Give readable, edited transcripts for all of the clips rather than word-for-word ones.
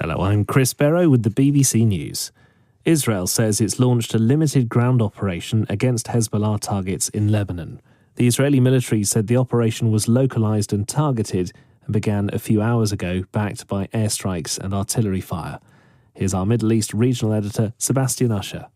Hello, I'm Chris Barrow with the BBC News. Israel says it's launched a limited ground operation against Hezbollah targets in Lebanon. The Israeli military said the operation was localised and targeted and began a few hours ago, backed by airstrikes and artillery fire. Here's our Middle East regional editor, Sebastian Usher.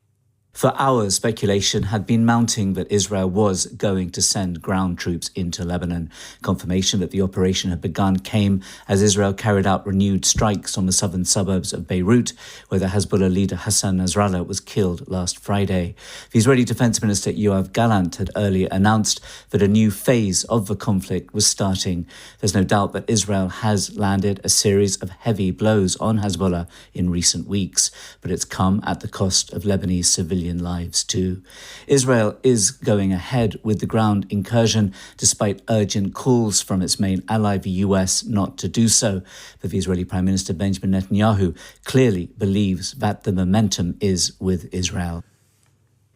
For hours, speculation had been mounting that Israel was going to send ground troops into Lebanon. Confirmation that the operation had begun came as Israel carried out renewed strikes on the southern suburbs of Beirut, where the Hezbollah leader Hassan Nasrallah was killed last Friday. The Israeli Defense Minister Yoav Gallant had earlier announced that a new phase of the conflict was starting. There's no doubt that Israel has landed a series of heavy blows on Hezbollah in recent weeks, but it's come at the cost of Lebanese civilian lives too. Israel is going ahead with the ground incursion despite urgent calls from its main ally, the US, not to do so. But the Israeli Prime Minister Benjamin Netanyahu clearly believes that the momentum is with Israel.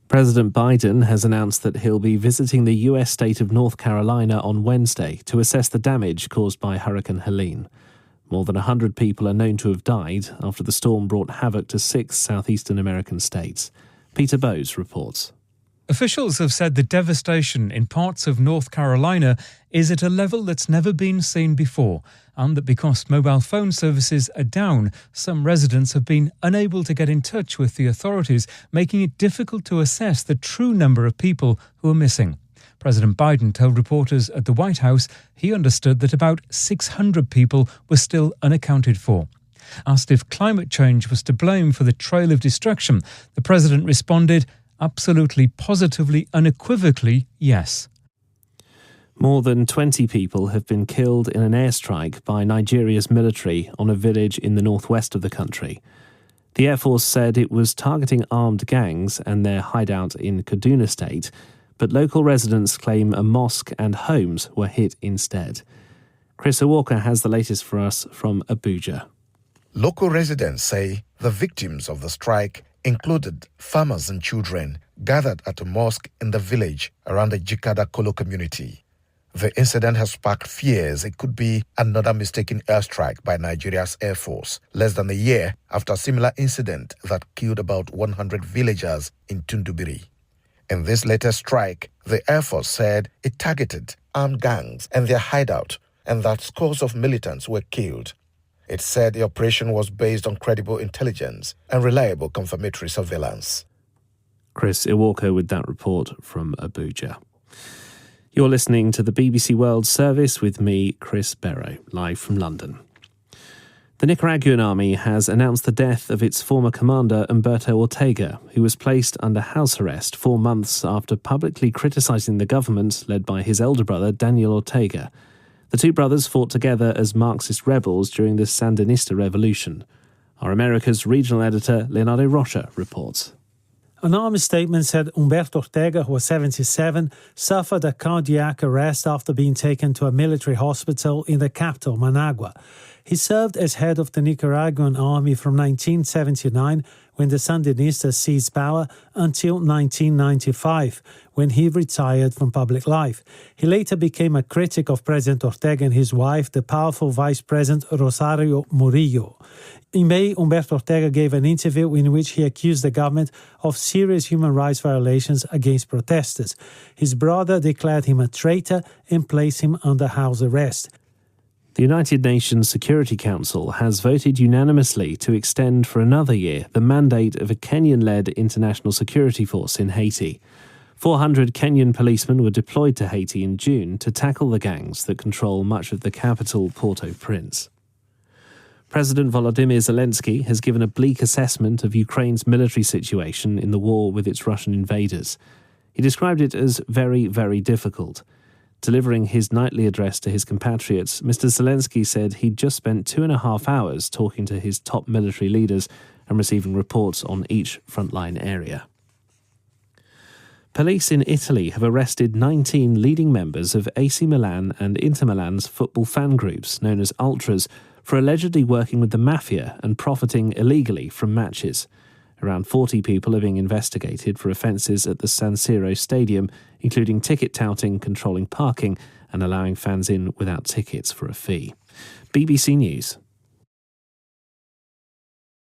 President Biden has announced that he'll be visiting the US state of North Carolina on Wednesday to assess the damage caused by Hurricane Helene. More than 100 people are known to have died after the storm brought havoc to 6 southeastern American states. Peter Bowes reports. Officials have said the devastation in parts of North Carolina is at a level that's never been seen before, and that because mobile phone services are down, some residents have been unable to get in touch with the authorities, making it difficult to assess the true number of people who are missing. President Biden told reporters at the White House he understood that about 600 people were still unaccounted for. Asked if climate change was to blame for the trail of destruction, the president responded, absolutely, positively, unequivocally, yes. More than 20 people have been killed in an airstrike by Nigeria's military on a village in the northwest of the country. The Air Force said it was targeting armed gangs and their hideout in Kaduna State, but local residents claim a mosque and homes were hit instead. Chris Walker has the latest for us from Abuja. Local residents say the victims of the strike included farmers and children gathered at a mosque in the village around the Jikada Kolo community. The incident has sparked fears it could be another mistaken airstrike by Nigeria's Air Force, less than a year after a similar incident that killed about 100 villagers in Tundubiri. In this latest strike, the Air Force said it targeted armed gangs and their hideout, and that scores of militants were killed. It said the operation was based on credible intelligence and reliable confirmatory surveillance. Chris Iwoko with that report from Abuja. You're listening to the BBC World Service with me, Chris Barrow, live from London. The Nicaraguan army has announced the death of its former commander, Humberto Ortega, who was placed under house arrest 4 months after publicly criticising the government led by his elder brother, Daniel Ortega. The two brothers fought together as Marxist rebels during the Sandinista Revolution. Our America's regional editor, Leonardo Rocha, reports. An army statement said Humberto Ortega, who was 77, suffered a cardiac arrest after being taken to a military hospital in the capital, Managua. He served as head of the Nicaraguan army from 1979, when the Sandinistas seized power, until 1995, when he retired from public life. He later became a critic of President Ortega and his wife, the powerful Vice President Rosario Murillo. In May, Humberto Ortega gave an interview in which he accused the government of serious human rights violations against protesters. His brother declared him a traitor and placed him under house arrest. The United Nations Security Council has voted unanimously to extend for another year the mandate of a Kenyan-led international security force in Haiti. 400 Kenyan policemen were deployed to Haiti in June to tackle the gangs that control much of the capital, Port-au-Prince. President Volodymyr Zelensky has given a bleak assessment of Ukraine's military situation in the war with its Russian invaders. He described it as very, very difficult. Delivering his nightly address to his compatriots, Mr. Zelensky said he'd just spent 2.5 hours talking to his top military leaders and receiving reports on each frontline area. Police in Italy have arrested 19 leading members of AC Milan and Inter Milan's football fan groups, known as Ultras, for allegedly working with the mafia and profiting illegally from matches. Around 40 people are being investigated for offences at the San Siro stadium, including ticket touting, controlling parking and allowing fans in without tickets for a fee. BBC News.